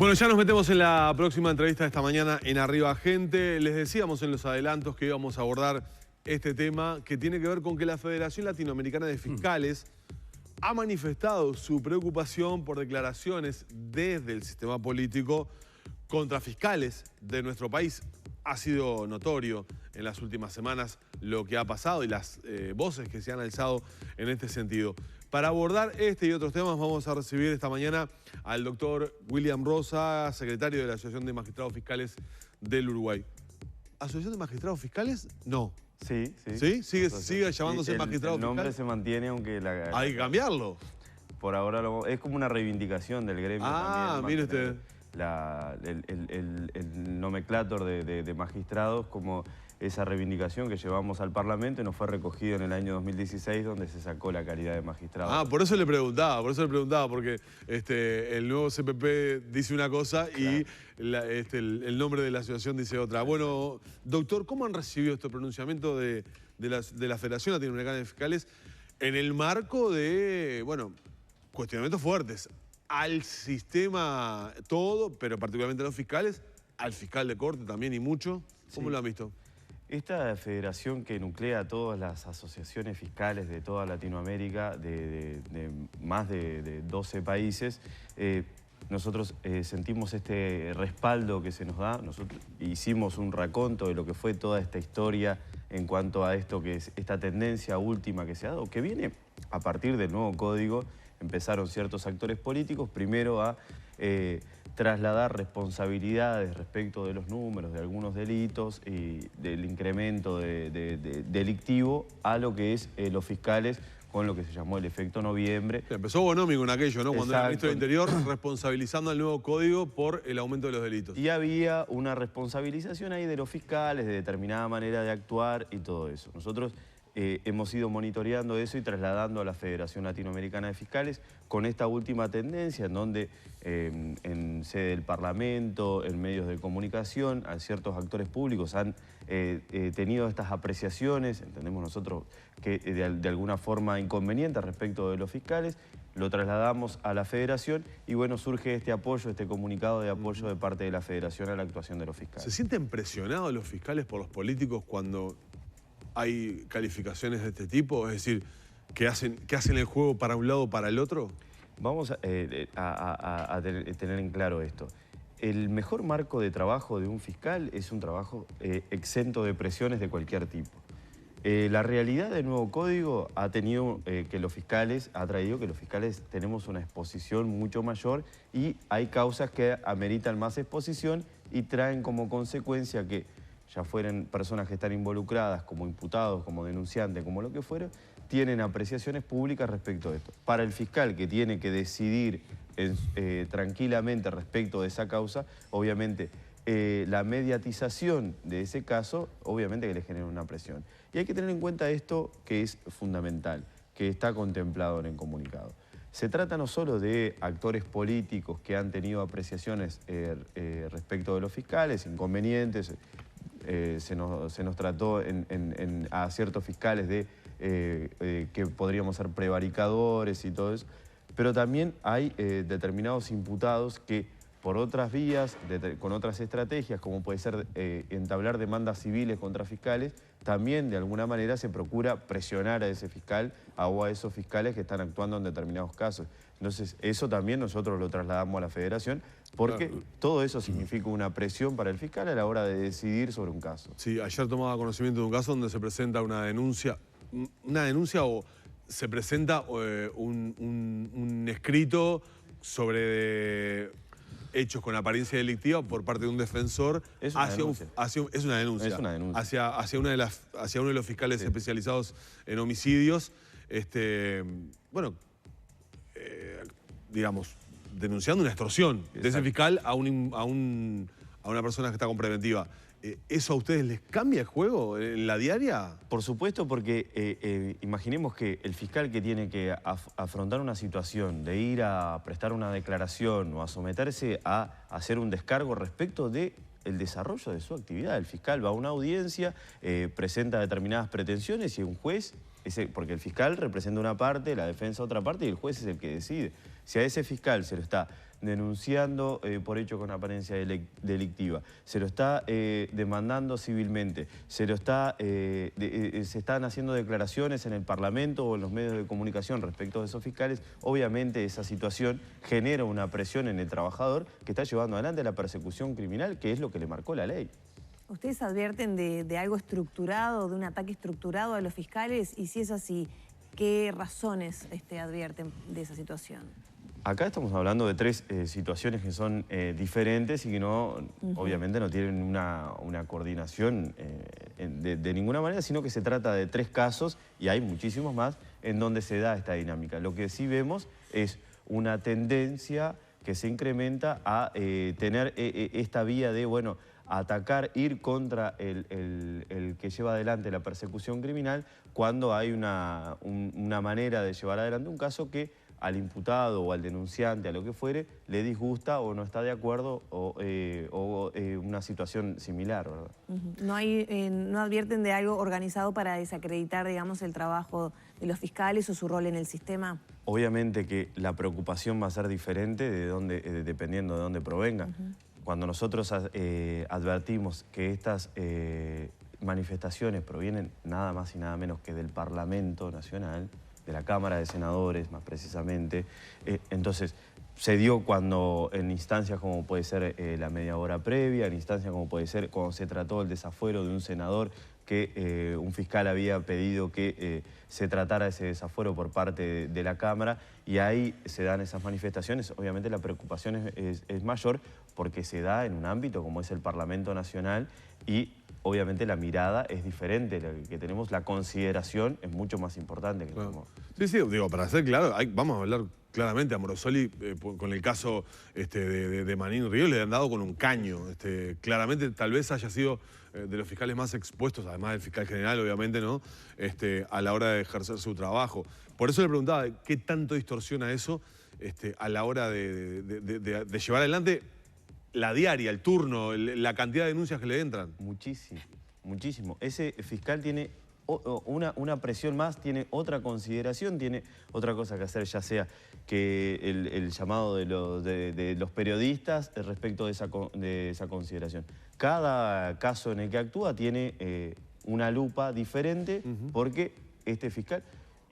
Bueno, ya nos metemos en la próxima entrevista de esta mañana en Arriba Gente. Les decíamos en los adelantos que íbamos a abordar este tema que tiene que ver con que la Federación Latinoamericana de Fiscales ha manifestado su preocupación por declaraciones desde el sistema político contra fiscales de nuestro país. Ha sido notorio en las últimas semanas lo que ha pasado y las voces que se han alzado en este sentido. Para abordar este y otros temas vamos a recibir esta mañana al doctor William Rosa, secretario de la Asociación de Magistrados Fiscales del Uruguay. ¿Asociación de Magistrados Fiscales? No. Sí, sí. ¿Sí? ¿Sigue llamándose magistrado fiscal? El nombre se mantiene, aunque Hay que cambiarlo. Por ahora es como una reivindicación del gremio. Ah, mire usted. El nomenclátor de magistrados, como esa reivindicación que llevamos al Parlamento y nos fue recogido en el año 2016, donde se sacó la calidad de magistrado. Ah, por eso le preguntaba, porque el nuevo CPP dice una cosa y el nombre de la asociación dice otra. Bueno, doctor, ¿cómo han recibido este pronunciamiento de la Federación Latinoamericana de Fiscales en el marco de, bueno, cuestionamientos fuertes al sistema todo, pero particularmente a los fiscales, al fiscal de corte también y mucho? ¿Cómo lo han visto? Esta federación que nuclea a todas las asociaciones fiscales de toda Latinoamérica, de más de 12 países, nosotros sentimos este respaldo que se nos da. Nosotros hicimos un raconto de lo que fue toda esta historia en cuanto a esto que es esta tendencia última que se ha dado, que viene a partir del nuevo código. Empezaron ciertos actores políticos primero a trasladar responsabilidades respecto de los números de algunos delitos y del incremento delictivo a lo que es los fiscales, con lo que se llamó el efecto noviembre. Empezó Bonomi con aquello, ¿no? Exacto. Cuando era ministro del Interior, responsabilizando al nuevo código por el aumento de los delitos. Y había una responsabilización ahí de los fiscales, de determinada manera de actuar y todo eso. Nosotros hemos ido monitoreando eso y trasladando a la Federación Latinoamericana de Fiscales con esta última tendencia en donde en sede del Parlamento, en medios de comunicación, a ciertos actores públicos han tenido estas apreciaciones, entendemos nosotros que de alguna forma inconvenientes respecto de los fiscales. Lo trasladamos a la Federación y bueno, surge este apoyo, este comunicado de apoyo de parte de la Federación a la actuación de los fiscales. ¿Se sienten presionados los fiscales por los políticos cuando hay calificaciones de este tipo? Es decir, que hacen el juego para un lado o para el otro. Vamos a tener en claro esto. El mejor marco de trabajo de un fiscal es un trabajo exento de presiones de cualquier tipo. La realidad del nuevo código ha traído que los fiscales tenemos una exposición mucho mayor y hay causas que ameritan más exposición y traen como consecuencia que ya fueran personas que están involucradas como imputados, como denunciantes, como lo que fuera, tienen apreciaciones públicas respecto a esto. Para el fiscal que tiene que decidir tranquilamente respecto de esa causa, obviamente la mediatización de ese caso, obviamente que le genera una presión. Y hay que tener en cuenta esto que es fundamental, que está contemplado en el comunicado. Se trata no solo de actores políticos que han tenido apreciaciones respecto de los fiscales, inconvenientes. Se nos trató a ciertos fiscales de que podríamos ser prevaricadores y todo eso, pero también hay determinados imputados que por otras vías, con otras estrategias, como puede ser entablar demandas civiles contra fiscales, también de alguna manera se procura presionar a ese fiscal o a esos fiscales que están actuando en determinados casos. Entonces, eso también nosotros lo trasladamos a la Federación, porque todo eso significa una presión para el fiscal a la hora de decidir sobre un caso. Sí, ayer tomaba conocimiento de un caso donde se presenta una denuncia o se presenta un escrito sobre hechos con apariencia delictiva por parte de un defensor. Es una denuncia. Es una denuncia. Es una denuncia. Hacia uno de los fiscales especializados en homicidios. Digamos, denunciando una extorsión de ese fiscal a una persona que está con preventiva. ¿Eso a ustedes les cambia el juego en la diaria? Por supuesto, porque imaginemos que el fiscal que tiene que afrontar una situación de ir a prestar una declaración o a someterse a hacer un descargo respecto del desarrollo de su actividad. El fiscal va a una audiencia, presenta determinadas pretensiones y un juez, porque el fiscal representa una parte, la defensa otra parte y el juez es el que decide. Si a ese fiscal se lo está denunciando por hecho con apariencia delictiva, se lo está demandando civilmente, se están haciendo declaraciones en el Parlamento o en los medios de comunicación respecto de esos fiscales, obviamente esa situación genera una presión en el trabajador que está llevando adelante la persecución criminal, que es lo que le marcó la ley. ¿Ustedes advierten de algo estructurado, de un ataque estructurado a los fiscales? Y si es así, ¿qué razones advierten de esa situación? Acá estamos hablando de tres situaciones que son diferentes y que obviamente no tienen una coordinación de ninguna manera, sino que se trata de tres casos, y hay muchísimos más, en donde se da esta dinámica. Lo que sí vemos es una tendencia que se incrementa a tener esta vía de, bueno, atacar, ir contra el que lleva adelante la persecución criminal cuando hay una manera de llevar adelante un caso que al imputado o al denunciante, a lo que fuere, le disgusta o no está de acuerdo o una situación similar, ¿verdad? ¿No advierten de algo organizado para desacreditar, digamos, el trabajo de los fiscales o su rol en el sistema? Obviamente que la preocupación va a ser diferente dependiendo de dónde provenga. Cuando nosotros advertimos que estas manifestaciones provienen nada más y nada menos que del Parlamento Nacional, de la Cámara de Senadores más precisamente, entonces se dio cuando en instancias como puede ser la media hora previa, en instancias como puede ser cuando se trató el desafuero de un senador que un fiscal había pedido que se tratara ese desafuero por parte de la Cámara, y ahí se dan esas manifestaciones. Obviamente la preocupación es mayor porque se da en un ámbito como es el Parlamento Nacional y obviamente la mirada es diferente, la que tenemos, la consideración es mucho más importante. Que claro. Sí, digo, para ser claro, vamos a hablar claramente. A Morosoli, con el caso de Manín Ríos, le han dado con un caño. Claramente, tal vez haya sido de los fiscales más expuestos, además del fiscal general, obviamente, ¿no? A la hora de ejercer su trabajo. Por eso le preguntaba, ¿qué tanto distorsiona eso a la hora de llevar adelante la diaria, el turno, la cantidad de denuncias que le entran? Muchísimo, muchísimo. Ese fiscal tiene una presión más, tiene otra consideración, tiene otra cosa que hacer, ya sea que el llamado de los periodistas respecto de esa consideración. Cada caso en el que actúa tiene una lupa diferente porque este fiscal,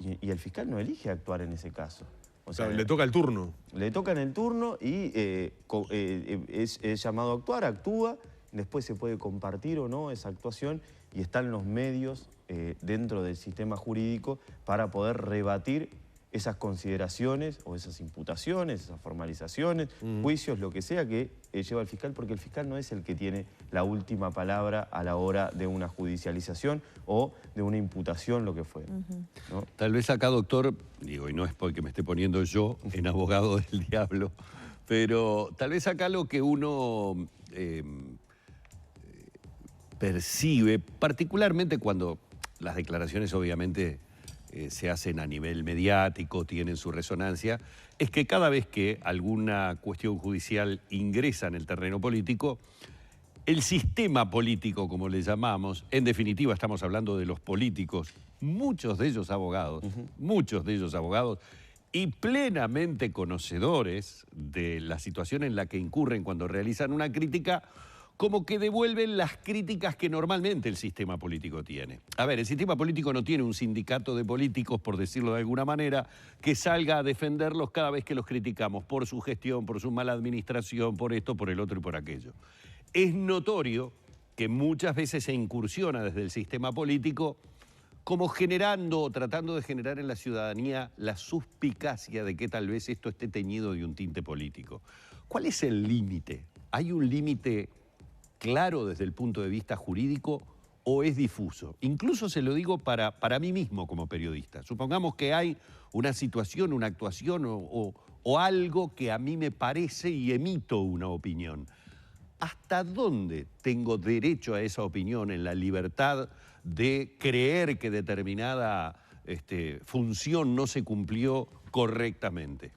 y el fiscal no elige actuar en ese caso. O sea, le toca el turno. Le toca en el turno y es llamado a actuar, actúa, después se puede compartir o no esa actuación y están los medios dentro del sistema jurídico para poder rebatir esas consideraciones o esas imputaciones, esas formalizaciones, juicios, lo que sea que lleva el fiscal, porque el fiscal no es el que tiene la última palabra a la hora de una judicialización o de una imputación, lo que fuera. ¿No? Tal vez acá, doctor, digo, y no es porque me esté poniendo yo en abogado del diablo, pero tal vez acá lo que uno percibe, particularmente cuando las declaraciones obviamente se hacen a nivel mediático, tienen su resonancia, es que cada vez que alguna cuestión judicial ingresa en el terreno político, el sistema político, como le llamamos, en definitiva estamos hablando de los políticos, muchos de ellos abogados, y plenamente conocedores de la situación en la que incurren cuando realizan una crítica, como que devuelven las críticas que normalmente el sistema político tiene. A ver, el sistema político no tiene un sindicato de políticos, por decirlo de alguna manera, que salga a defenderlos cada vez que los criticamos por su gestión, por su mala administración, por esto, por el otro y por aquello. Es notorio que muchas veces se incursiona desde el sistema político como generando o tratando de generar en la ciudadanía la suspicacia de que tal vez esto esté teñido de un tinte político. ¿Cuál es el límite? ¿Hay un límite claro desde el punto de vista jurídico o es difuso? Incluso se lo digo para mí mismo como periodista. Supongamos que hay una situación, una actuación o algo que a mí me parece y emito una opinión. ¿Hasta dónde tengo derecho a esa opinión en la libertad de creer que determinada función no se cumplió correctamente?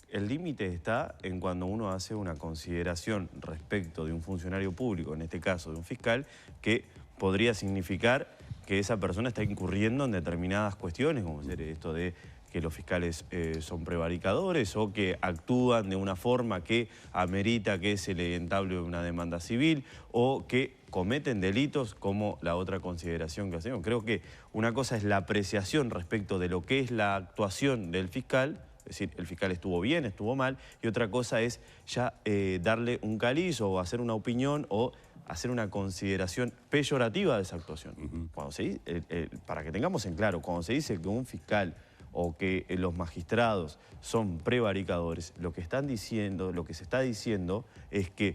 El límite está en cuando uno hace una consideración respecto de un funcionario público, en este caso de un fiscal, que podría significar que esa persona está incurriendo en determinadas cuestiones, como ser esto de que los fiscales son prevaricadores o que actúan de una forma que amerita que se le entable una demanda civil o que cometen delitos, como la otra consideración que hacemos. Creo que una cosa es la apreciación respecto de lo que es la actuación del fiscal, es decir, el fiscal estuvo bien, estuvo mal, y otra cosa es ya darle un caliz o hacer una opinión o hacer una consideración peyorativa de esa actuación. Cuando para que tengamos en claro, cuando se dice que un fiscal o que los magistrados son prevaricadores, lo que están diciendo, lo que se está diciendo es que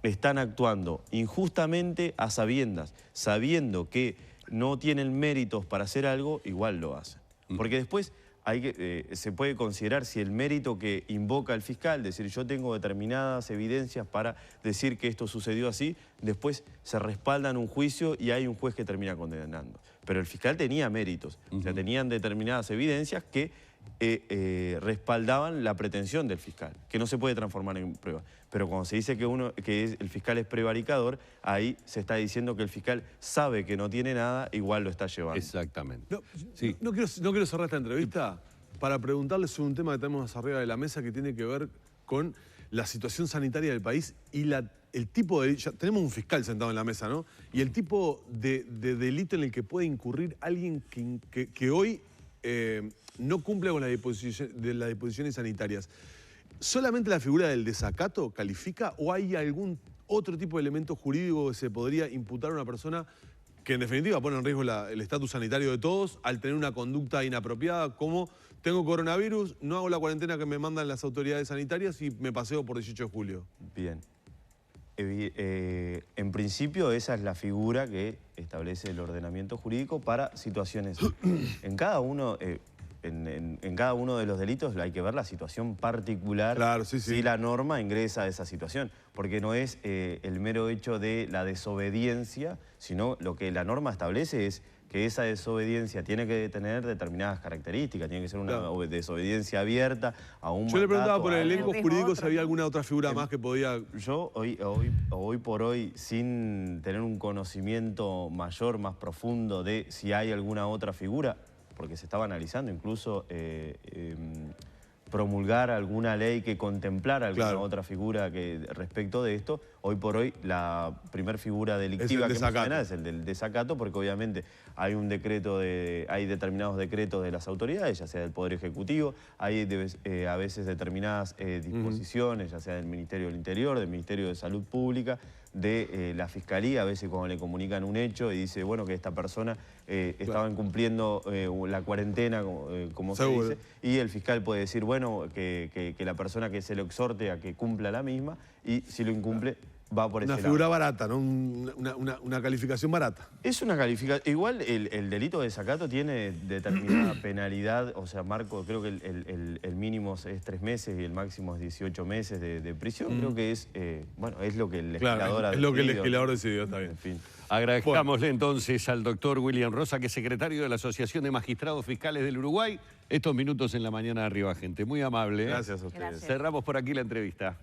están actuando injustamente a sabiendas, sabiendo que no tienen méritos para hacer algo, igual lo hacen. Porque después se puede considerar si el mérito que invoca el fiscal, decir yo tengo determinadas evidencias para decir que esto sucedió así, después se respalda en un juicio y hay un juez que termina condenando. Pero el fiscal tenía méritos, o sea, tenían determinadas evidencias que respaldaban la pretensión del fiscal, que no se puede transformar en prueba. Pero cuando se dice que el fiscal es prevaricador, ahí se está diciendo que el fiscal sabe que no tiene nada, igual lo está llevando. Exactamente. No quiero cerrar esta entrevista para preguntarles sobre un tema que tenemos arriba de la mesa que tiene que ver con la situación sanitaria del país y el tipo de... Ya tenemos un fiscal sentado en la mesa, ¿no? Y el tipo de delito en el que puede incurrir alguien que hoy no cumple con las disposiciones sanitarias. ¿Solamente la figura del desacato califica o hay algún otro tipo de elemento jurídico que se podría imputar a una persona que en definitiva pone en riesgo el estatus sanitario de todos al tener una conducta inapropiada como tengo coronavirus, no hago la cuarentena que me mandan las autoridades sanitarias y me paseo por 18 de julio? Bien. En principio esa es la figura que establece el ordenamiento jurídico para situaciones. En cada uno de los delitos hay que ver la situación particular, claro, sí. si la norma ingresa a esa situación, porque no es el mero hecho de la desobediencia, sino lo que la norma establece es que esa desobediencia tiene que tener determinadas características, tiene que ser una desobediencia abierta a un mandato. Yo le preguntaba por el elenco jurídico si había alguna otra figura más que podía... Yo hoy por hoy, sin tener un conocimiento mayor, más profundo de si hay alguna otra figura, porque se estaba analizando incluso promulgar alguna ley que contemplara alguna otra figura respecto de esto. Hoy por hoy la primer figura delictiva que menciona es el del desacato, porque obviamente hay un decreto hay determinados decretos de las autoridades, ya sea del Poder Ejecutivo, hay a veces determinadas disposiciones, ya sea del Ministerio del Interior, del Ministerio de Salud Pública, de la Fiscalía, a veces cuando le comunican un hecho y dice, bueno, que esta persona estaba incumpliendo la cuarentena, como se dice, y el fiscal puede decir, bueno, que la persona que se le exhorte a que cumpla la misma, y si lo incumple, va por ese lado. Una figura barata, ¿no? Una calificación barata. Es una calificación. Igual el delito de desacato tiene determinada penalidad, o sea, Marco, creo que el mínimo es 3 meses y el máximo es 18 meses de prisión. Creo que es, bueno, es lo que el legislador ha decidido. Es lo que el legislador decidió, está bien. En fin. Agradezcámosle entonces al doctor William Rosa, que es secretario de la Asociación de Magistrados Fiscales del Uruguay, estos minutos en la mañana de Arriba Gente. Muy amable. Gracias a ustedes. Gracias. Cerramos por aquí la entrevista.